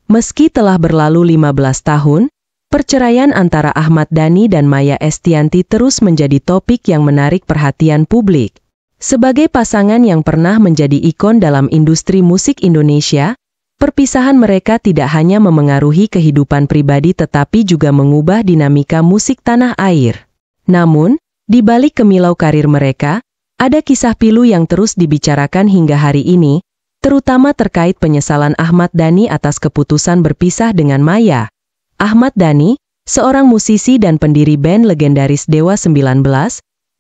Meski telah berlalu 15 tahun, perceraian antara Ahmad Dhani dan Maya Estianty terus menjadi topik yang menarik perhatian publik. Sebagai pasangan yang pernah menjadi ikon dalam industri musik Indonesia, perpisahan mereka tidak hanya memengaruhi kehidupan pribadi tetapi juga mengubah dinamika musik tanah air. Namun, di balik kemilau karir mereka, ada kisah pilu yang terus dibicarakan hingga hari ini, terutama terkait penyesalan Ahmad Dhani atas keputusan berpisah dengan Maya. Ahmad Dhani, seorang musisi dan pendiri band legendaris Dewa 19,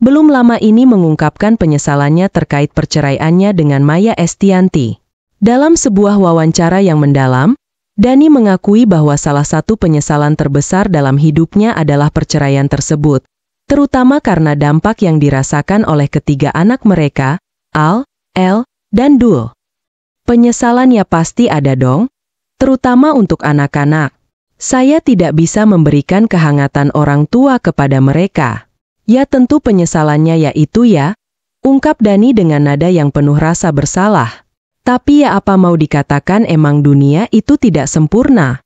belum lama ini mengungkapkan penyesalannya terkait perceraiannya dengan Maya Estianty. Dalam sebuah wawancara yang mendalam, Dhani mengakui bahwa salah satu penyesalan terbesar dalam hidupnya adalah perceraian tersebut, terutama karena dampak yang dirasakan oleh ketiga anak mereka, Al, El, dan Dul. Penyesalan ya pasti ada dong, terutama untuk anak-anak. Saya tidak bisa memberikan kehangatan orang tua kepada mereka. Ya tentu penyesalannya yaitu ya, ungkap Dhani dengan nada yang penuh rasa bersalah. Tapi ya apa mau dikatakan emang dunia itu tidak sempurna.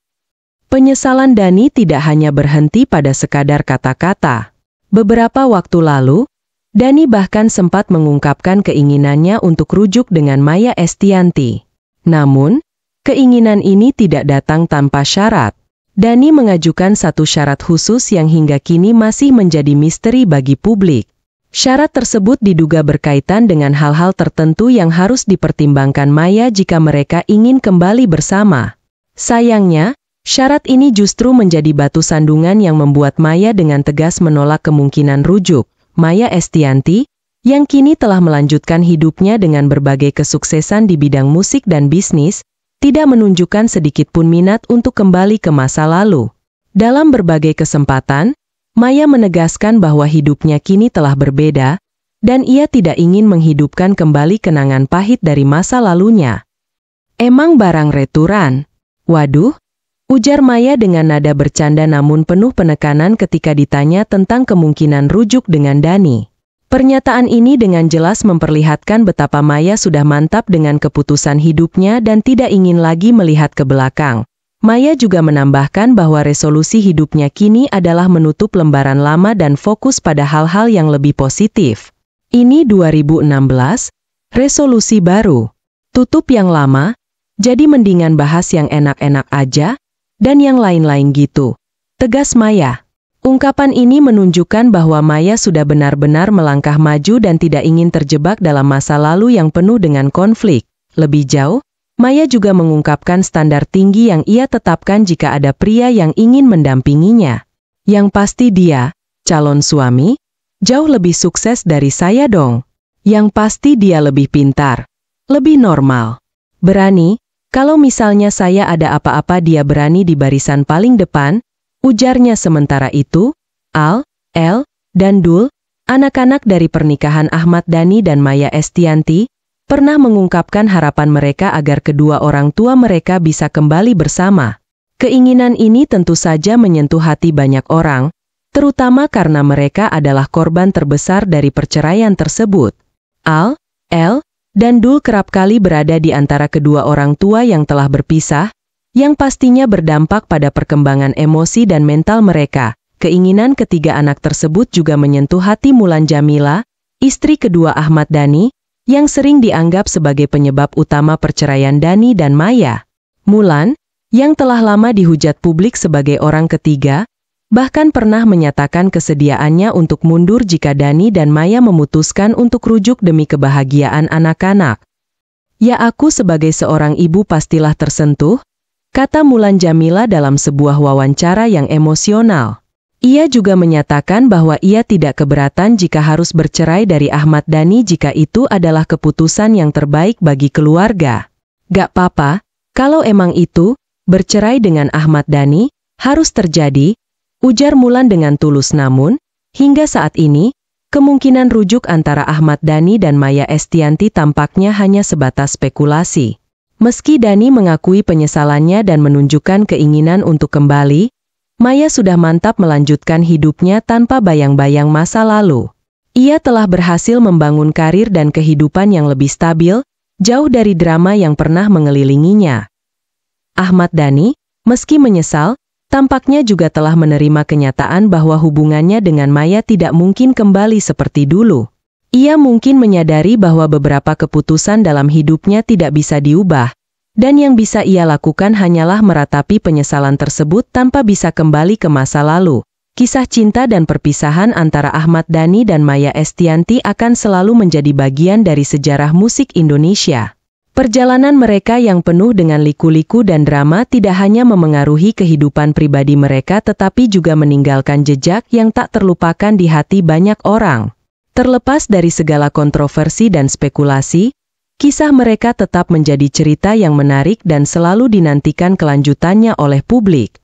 Penyesalan Dhani tidak hanya berhenti pada sekadar kata-kata. Beberapa waktu lalu, Dhani bahkan sempat mengungkapkan keinginannya untuk rujuk dengan Maya Estianty. Namun, keinginan ini tidak datang tanpa syarat. Dhani mengajukan satu syarat khusus yang hingga kini masih menjadi misteri bagi publik. Syarat tersebut diduga berkaitan dengan hal-hal tertentu yang harus dipertimbangkan Maya jika mereka ingin kembali bersama. Sayangnya, syarat ini justru menjadi batu sandungan yang membuat Maya dengan tegas menolak kemungkinan rujuk. Maya Estianty, yang kini telah melanjutkan hidupnya dengan berbagai kesuksesan di bidang musik dan bisnis, tidak menunjukkan sedikit pun minat untuk kembali ke masa lalu. Dalam berbagai kesempatan, Maya menegaskan bahwa hidupnya kini telah berbeda, dan ia tidak ingin menghidupkan kembali kenangan pahit dari masa lalunya. Emang barang returan? Waduh, ujar Maya dengan nada bercanda namun penuh penekanan ketika ditanya tentang kemungkinan rujuk dengan Dhani. Pernyataan ini dengan jelas memperlihatkan betapa Maya sudah mantap dengan keputusan hidupnya dan tidak ingin lagi melihat ke belakang. Maya juga menambahkan bahwa resolusi hidupnya kini adalah menutup lembaran lama dan fokus pada hal-hal yang lebih positif. Ini 2016, resolusi baru. Tutup yang lama, jadi mendingan bahas yang enak-enak aja, dan yang lain-lain gitu, tegas Maya. Ungkapan ini menunjukkan bahwa Maya sudah benar-benar melangkah maju dan tidak ingin terjebak dalam masa lalu yang penuh dengan konflik. Lebih jauh, Maya juga mengungkapkan standar tinggi yang ia tetapkan jika ada pria yang ingin mendampinginya. Yang pasti dia, calon suami, jauh lebih sukses dari saya dong. Yang pasti dia lebih pintar, lebih normal, berani. Kalau misalnya saya ada apa-apa dia berani di barisan paling depan, ujarnya. Sementara itu, Al, El, dan Dul, anak-anak dari pernikahan Ahmad Dhani dan Maya Estianty, pernah mengungkapkan harapan mereka agar kedua orang tua mereka bisa kembali bersama. Keinginan ini tentu saja menyentuh hati banyak orang, terutama karena mereka adalah korban terbesar dari perceraian tersebut. Al, El, dan Dul kerap kali berada di antara kedua orang tua yang telah berpisah, yang pastinya berdampak pada perkembangan emosi dan mental mereka. Keinginan ketiga anak tersebut juga menyentuh hati Mulan Jamila, istri kedua Ahmad Dhani, yang sering dianggap sebagai penyebab utama perceraian Dhani dan Maya. Mulan, yang telah lama dihujat publik sebagai orang ketiga, bahkan pernah menyatakan kesediaannya untuk mundur jika Dhani dan Maya memutuskan untuk rujuk demi kebahagiaan anak-anak. Ya aku sebagai seorang ibu pastilah tersentuh, kata Mulan Jamila dalam sebuah wawancara yang emosional. Ia juga menyatakan bahwa ia tidak keberatan jika harus bercerai dari Ahmad Dhani jika itu adalah keputusan yang terbaik bagi keluarga. Gak apa-apa, kalau emang itu, bercerai dengan Ahmad Dhani, harus terjadi, ujar Mulan dengan tulus. Namun, hingga saat ini, kemungkinan rujuk antara Ahmad Dhani dan Maya Estianty tampaknya hanya sebatas spekulasi. Meski Dhani mengakui penyesalannya dan menunjukkan keinginan untuk kembali, Maya sudah mantap melanjutkan hidupnya tanpa bayang-bayang masa lalu. Ia telah berhasil membangun karir dan kehidupan yang lebih stabil, jauh dari drama yang pernah mengelilinginya. Ahmad Dhani, meski menyesal, tampaknya juga telah menerima kenyataan bahwa hubungannya dengan Maya tidak mungkin kembali seperti dulu. Ia mungkin menyadari bahwa beberapa keputusan dalam hidupnya tidak bisa diubah, dan yang bisa ia lakukan hanyalah meratapi penyesalan tersebut tanpa bisa kembali ke masa lalu. Kisah cinta dan perpisahan antara Ahmad Dhani dan Maya Estianty akan selalu menjadi bagian dari sejarah musik Indonesia. Perjalanan mereka yang penuh dengan liku-liku dan drama tidak hanya memengaruhi kehidupan pribadi mereka tetapi juga meninggalkan jejak yang tak terlupakan di hati banyak orang. Terlepas dari segala kontroversi dan spekulasi, kisah mereka tetap menjadi cerita yang menarik dan selalu dinantikan kelanjutannya oleh publik.